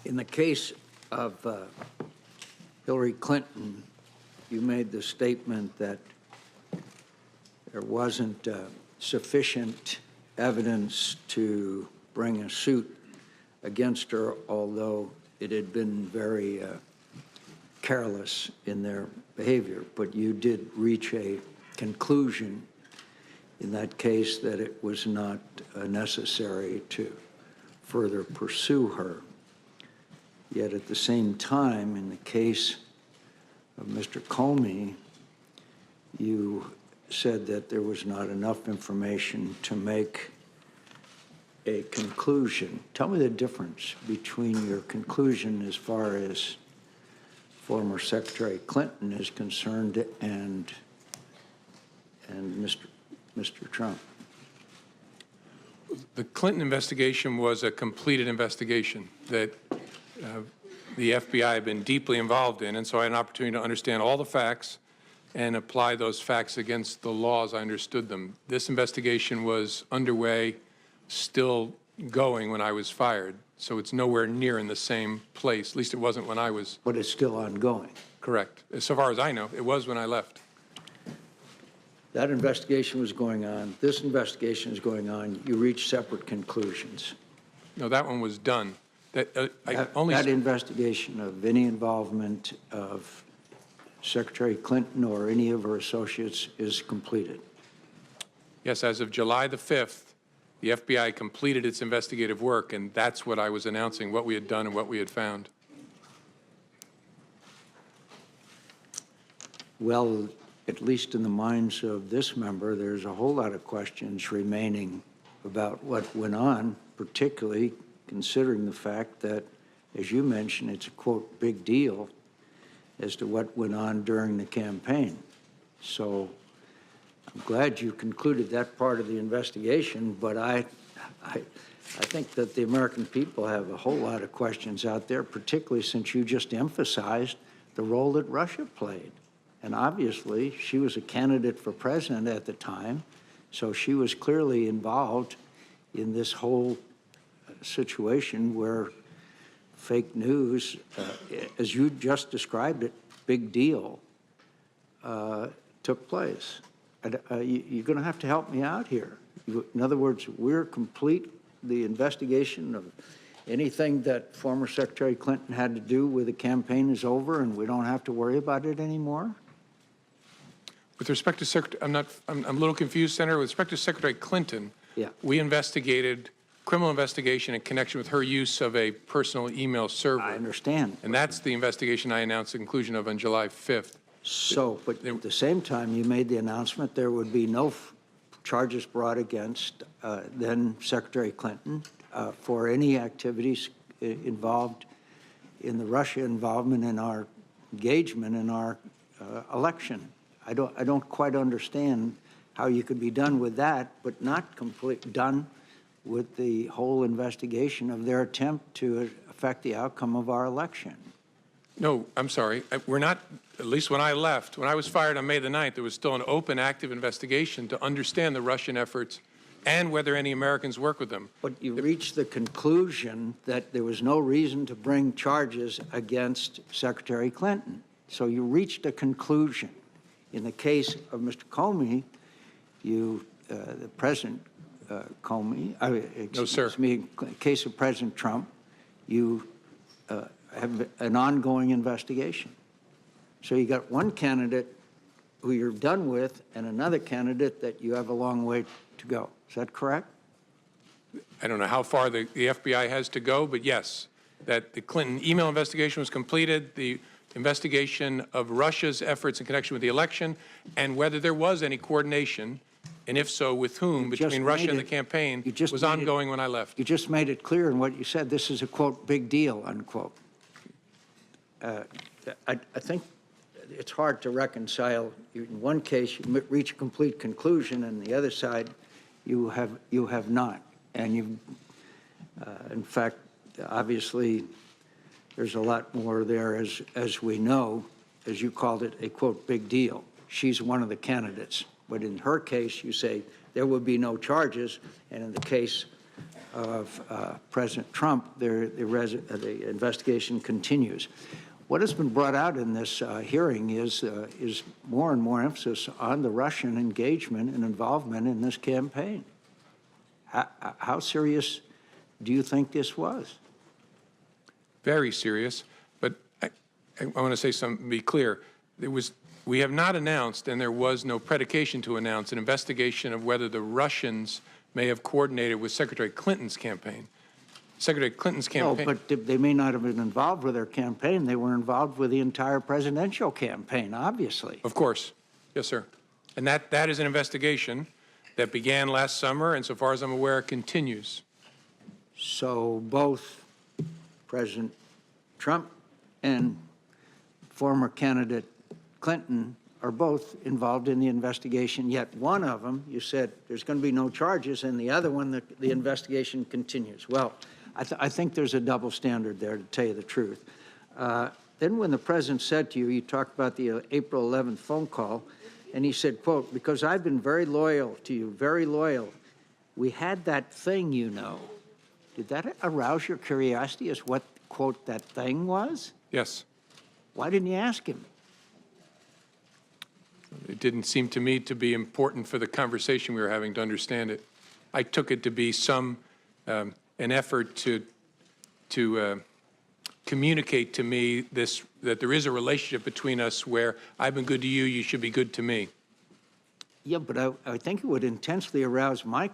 In the case of Hillary Clinton, you made the statement that there wasn't sufficient evidence to bring a suit against her, although it had been very careless in their behavior. But you did reach a conclusion in that case that it was not necessary to further pursue her. Yet at the same time, in the case of Mr. Comey, you said that there was not enough information to make a conclusion. Tell me the difference between your conclusion as far as former Secretary Clinton is concerned and Mr. Trump. The Clinton investigation was a completed investigation that the FBI had been deeply involved in, and so I had an opportunity to understand all the facts and apply those facts against the law as I understood them. This investigation was underway, still going when I was fired, so it's nowhere near in the same place. At least it wasn't when I was. But it's still ongoing. Correct. So far as I know, it was when I left. That investigation was going on. This investigation is going on. You reached separate conclusions. No, that one was done. That investigation of any involvement of Secretary Clinton or any of her associates is completed. Yes, as of July the 5th, the FBI completed its investigative work, and that's what I was announcing, what we had done and what we had found. Well, at least in the minds of this member, there's a whole lot of questions remaining about what went on, particularly considering the fact that, as you mentioned, it's a, quote, big deal as to what went on during the campaign. So I'm glad you concluded that part of the investigation, but I think that the American people have a whole lot of questions out there, particularly since you just emphasized the role that Russia played. And obviously, she was a candidate for president at the time, so she was clearly involved in this whole situation where fake news, as you just described it, big deal, took place. You're going to have to help me out here. In other words, we're complete the investigation of anything that former Secretary Clinton had to do with the campaign is over and we don't have to worry about it anymore? With respect to Secretary, I'm a little confused, Senator. With respect to Secretary Clinton, we investigated criminal investigation in connection with her use of a personal email server. I understand. And that's the investigation I announced the conclusion of on July 5th. So, but at the same time, you made the announcement there would be no charges brought against then Secretary Clinton for any activities involved in the Russia involvement in our engagement in our election. I don't quite understand how you could be done with that, but not done with the whole investigation of their attempt to affect the outcome of our election. No, I'm sorry. We're not, at least when I left, when I was fired on May the 9th, there was still an open, active investigation to understand the Russian efforts and whether any Americans work with them. But you reached the conclusion that there was no reason to bring charges against Secretary Clinton. So you reached a conclusion. In the case of Mr. Comey, the President Comey, excuse me, in the case of President Trump, you have an ongoing investigation. So you got one candidate who you're done with and another candidate that you have a long way to go. Is that correct? I don't know how far the FBI has to go, but yes, that the Clinton email investigation was completed, the investigation of Russia's efforts in connection with the election, and whether there was any coordination, and if so, with whom, between Russia and the campaign, was ongoing when I left. You just made it clear in what you said. This is a, quote, big deal, unquote. I think it's hard to reconcile. In one case, you reach a complete conclusion, and the other side, you have not. And you, in fact, obviously, there's a lot more there, as we know, as you called it, a, quote, big deal. She's one of the candidates. But in her case, you say there would be no charges, and in the case of President Trump, the investigation continues. What has been brought out in this hearing is more and more emphasis on the Russian engagement and involvement in this campaign. How serious do you think this was? Very serious, but I want to say something, be clear. We have not announced, and there was no predication to announce, an investigation of whether the Russians may have coordinated with Secretary Clinton's campaign. Secretary Clinton's campaign. No, but they may not have been involved with their campaign. They were involved with the entire presidential campaign, obviously. Of course. Yes, sir. And that is an investigation that began last summer, and so far as I'm aware, continues. So both President Trump and former candidate Clinton are both involved in the investigation, yet one of them, you said there's going to be no charges, and the other one, the investigation continues. Well, I think there's a double standard there, to tell you the truth. Then when the president said to you, you talked about the April 11th phone call, and he said, quote, because I've been very loyal to you, very loyal. We had that thing, you know. Did that arouse your curiosity as what, quote, that thing was? Yes. Why didn't you ask him? It didn't seem to me to be important for the conversation we were having to understand it. I took it to be an effort to communicate to me that there is a relationship between us where I've been good to you, you should be good to me. Yeah, but I think it would intensely arouse my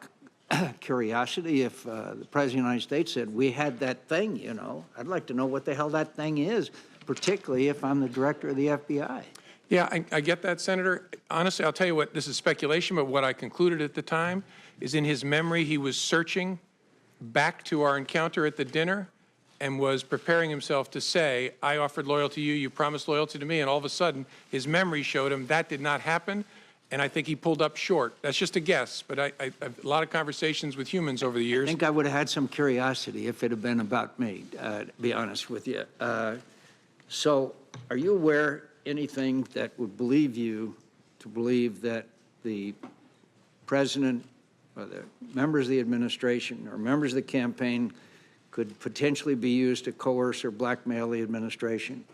curiosity if the President of the United States said, we had that thing, you know. I'd like to know what the hell that thing is, particularly if I'm the director of the FBI. Yeah, I get that, Senator. Honestly, I'll tell you what, this is speculation, but what I concluded at the time is in his memory, he was searching back to our encounter at the dinner and was preparing himself to say, I offered loyalty to you, you promised loyalty to me, and all of a sudden, his memory showed him that did not happen, and I think he pulled up short. That's just a guess, but I've a lot of conversations with humans over the years. I think I would have had some curiosity if it had been about me, to be honest with you. So are you aware anything that would believe you to believe that the president or the members of the administration or members of the campaign could potentially be used to coerce or blackmail the administration?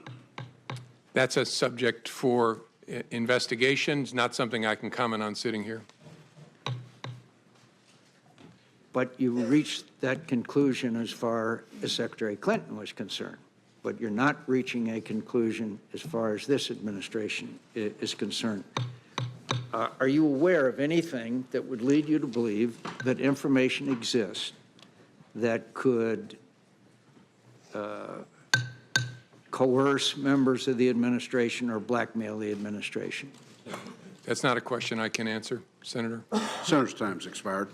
That's a subject for investigations, not something I can comment on sitting here. But you reached that conclusion as far as Secretary Clinton was concerned. But you're not reaching a conclusion as far as this administration is concerned. Are you aware of anything that would lead you to believe that information exists that could coerce members of the administration or blackmail the administration? That's not a question I can answer, Senator. Senator's time's expired.